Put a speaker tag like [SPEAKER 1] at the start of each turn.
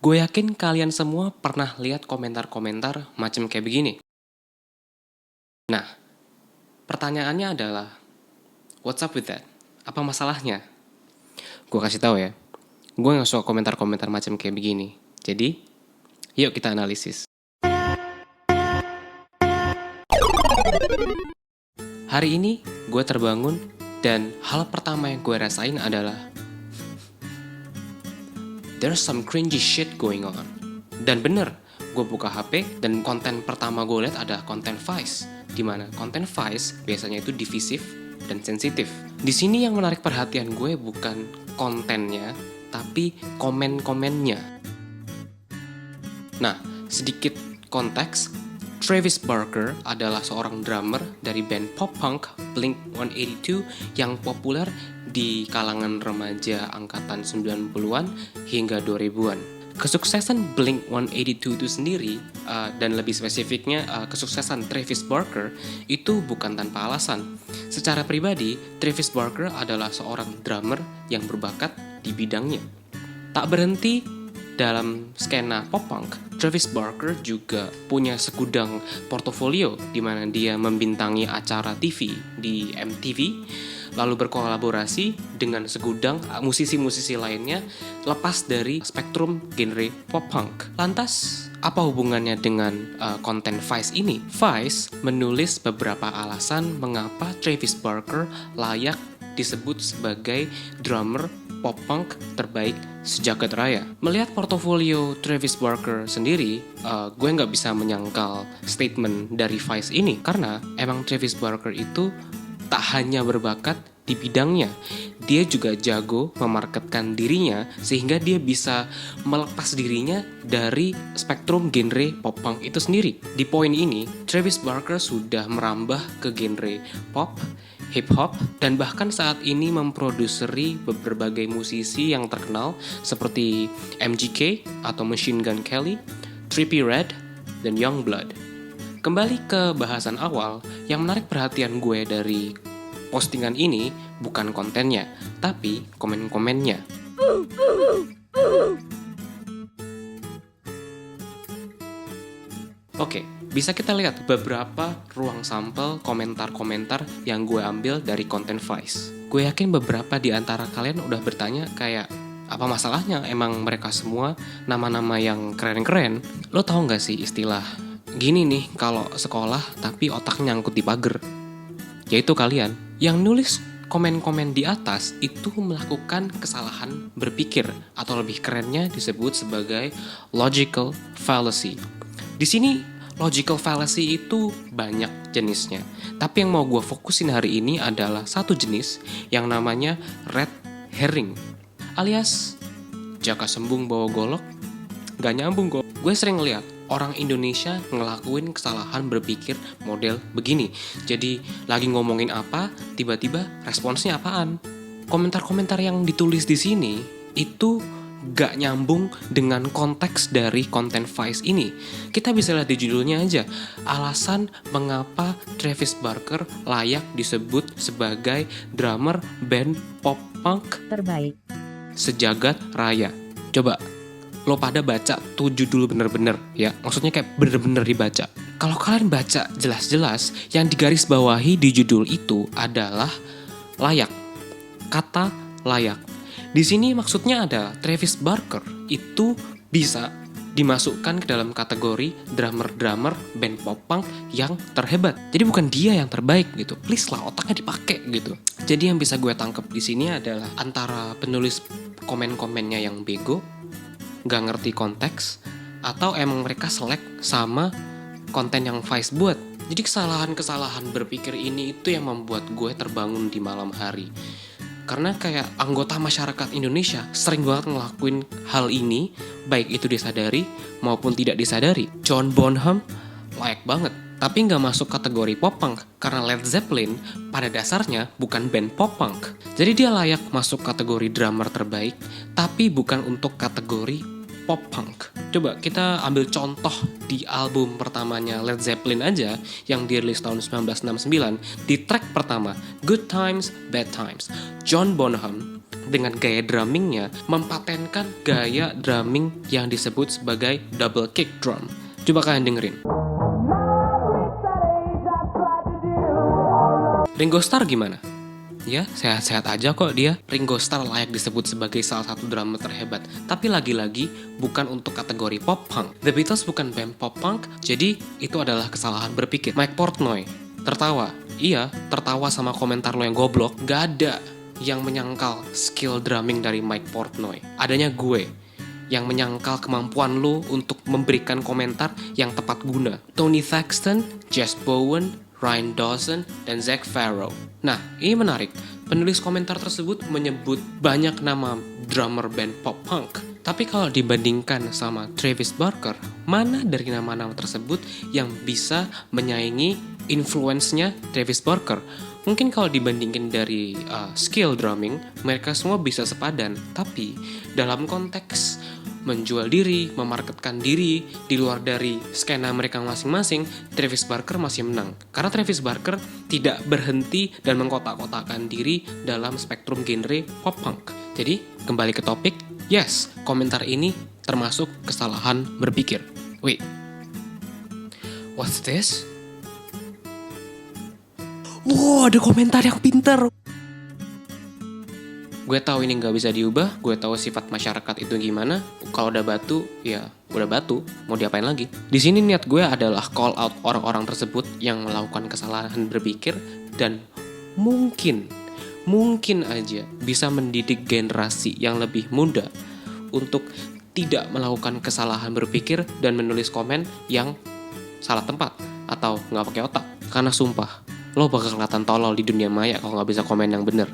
[SPEAKER 1] Gue yakin kalian semua pernah lihat komentar-komentar macam kayak begini. Nah, pertanyaannya adalah, what's up with that? Apa masalahnya? Gue kasih tahu ya, gue gak suka komentar-komentar macam kayak begini. Jadi, yuk kita analisis. Hari ini, gue terbangun dan hal pertama yang gue rasain adalah there's some cringy shit going on. Dan bener, gue buka HP dan konten pertama gue lihat ada konten Vice. Dimana konten Vice biasanya itu divisif dan sensitif. Di sini yang menarik perhatian gue bukan kontennya, tapi komen-komennya. Nah, sedikit konteks, Travis Barker adalah seorang drummer dari band pop-punk Blink-182 yang populer di kalangan remaja angkatan 90-an hingga 2000-an. Kesuksesan Blink-182 itu sendiri, dan lebih spesifiknya kesuksesan Travis Barker, itu bukan tanpa alasan. Secara pribadi, Travis Barker adalah seorang drummer yang berbakat di bidangnya. Tak berhenti dalam skena pop-punk, Travis Barker juga punya segudang portofolio di mana dia membintangi acara TV di MTV, lalu berkolaborasi dengan segudang musisi-musisi lainnya lepas dari spektrum genre pop-punk. Lantas, apa hubungannya dengan konten Vice ini? Vice menulis beberapa alasan mengapa Travis Barker layak disebut sebagai drummer pop-punk terbaik sejagat raya. Melihat portofolio Travis Barker sendiri, gue nggak bisa menyangkal statement dari Vice ini. Karena emang Travis Barker itu tak hanya berbakat di bidangnya, dia juga jago memarketkan dirinya sehingga dia bisa melepas dirinya dari spektrum genre pop-punk itu sendiri. Di poin ini, Travis Barker sudah merambah ke genre pop, hip-hop, dan bahkan saat ini memproduseri berbagai musisi yang terkenal seperti MGK atau Machine Gun Kelly, Trippie Redd, dan Yungblud. Kembali ke bahasan awal, yang menarik perhatian gue dari postingan ini bukan kontennya, tapi komen-komennya. Oke, bisa kita lihat beberapa ruang sampel komentar-komentar yang gue ambil dari konten Vice. Gue yakin beberapa di antara kalian udah bertanya kayak, apa masalahnya emang mereka semua nama-nama yang keren-keren? Lo tau gak sih istilah, gini nih kalau sekolah tapi otak nyangkut di pagar? Yaitu kalian. Yang nulis komen-komen di atas itu melakukan kesalahan berpikir, atau lebih kerennya disebut sebagai logical fallacy. Di sini logical fallacy itu banyak jenisnya, tapi yang mau gue fokusin hari ini adalah satu jenis yang namanya red herring, alias jaka sembung bawa golok, gak nyambung kok. Gue sering lihat orang Indonesia ngelakuin kesalahan berpikir model begini. Jadi lagi ngomongin apa, tiba-tiba responsnya apaan. Komentar-komentar yang ditulis di sini itu gak nyambung dengan konteks dari konten Vice ini. Kita bisa lihat di judulnya aja, alasan mengapa Travis Barker layak disebut sebagai drummer band pop-punk
[SPEAKER 2] terbaik
[SPEAKER 1] sejagat raya. Coba lo pada baca tuh judul bener-bener ya, maksudnya kayak bener-bener dibaca. Kalau kalian baca jelas-jelas, yang digaris bawahi di judul itu adalah layak, kata layak. Di sini maksudnya adalah Travis Barker itu bisa dimasukkan ke dalam kategori drummer-drummer band pop-punk yang terhebat. Jadi bukan dia yang terbaik gitu. Please lah, otaknya dipakai gitu. Jadi yang bisa gue tangkap di sini adalah antara penulis komen-komennya yang bego, gak ngerti konteks, atau emang mereka selek sama konten yang Vice buat. Jadi kesalahan-kesalahan berpikir ini itu yang membuat gue terbangun di malam hari. Karena kayak anggota masyarakat Indonesia sering banget ngelakuin hal ini, baik itu disadari maupun tidak disadari. John Bonham layak banget, tapi nggak masuk kategori pop-punk karena Led Zeppelin pada dasarnya bukan band pop-punk. Jadi dia layak masuk kategori drummer terbaik, tapi bukan untuk kategori pop-punk. Coba kita ambil contoh di album pertamanya Led Zeppelin aja yang dirilis tahun 1969. Di track pertama, Good Times, Bad Times, John Bonham dengan gaya drummingnya mempatenkan gaya drumming yang disebut sebagai double kick drum. Coba kalian dengerin. Ringo Starr gimana? Ya, sehat-sehat aja kok dia. Ringo Starr layak disebut sebagai salah satu drummer terhebat. Tapi lagi-lagi bukan untuk kategori pop punk. The Beatles bukan band pop punk, jadi itu adalah kesalahan berpikir. Mike Portnoy tertawa. Iya, tertawa sama komentar lo yang goblok. Gak ada yang menyangkal skill drumming dari Mike Portnoy. Adanya gue yang menyangkal kemampuan lo untuk memberikan komentar yang tepat guna. Tony Thaxton, Jess Bowen, Ryan Dawson, dan Zac Farro. Nah, ini menarik. Penulis komentar tersebut menyebut banyak nama drummer band pop punk. Tapi kalau dibandingkan sama Travis Barker, mana dari nama-nama tersebut yang bisa menyaingi influence-nya Travis Barker? Mungkin kalau dibandingin dari skill drumming, mereka semua bisa sepadan. Tapi dalam konteks menjual diri, memarketkan diri di luar dari skena mereka masing-masing, Travis Barker masih menang. Karena Travis Barker tidak berhenti dan mengkotak-kotakan diri dalam spektrum genre pop punk. Jadi, kembali ke topik, yes, komentar ini termasuk kesalahan berpikir. Wait, what's this? Wow, ada komentar yang pintar. Gue tahu ini nggak bisa diubah, gue tahu sifat masyarakat itu gimana. Kalau udah batu, ya udah batu, mau diapain lagi? Di sini niat gue adalah call out orang-orang tersebut yang melakukan kesalahan berpikir dan mungkin aja bisa mendidik generasi yang lebih muda untuk tidak melakukan kesalahan berpikir dan menulis komen yang salah tempat atau nggak pakai otak. Karena sumpah, lo bakal kelihatan tolol di dunia maya kalau nggak bisa komen yang bener.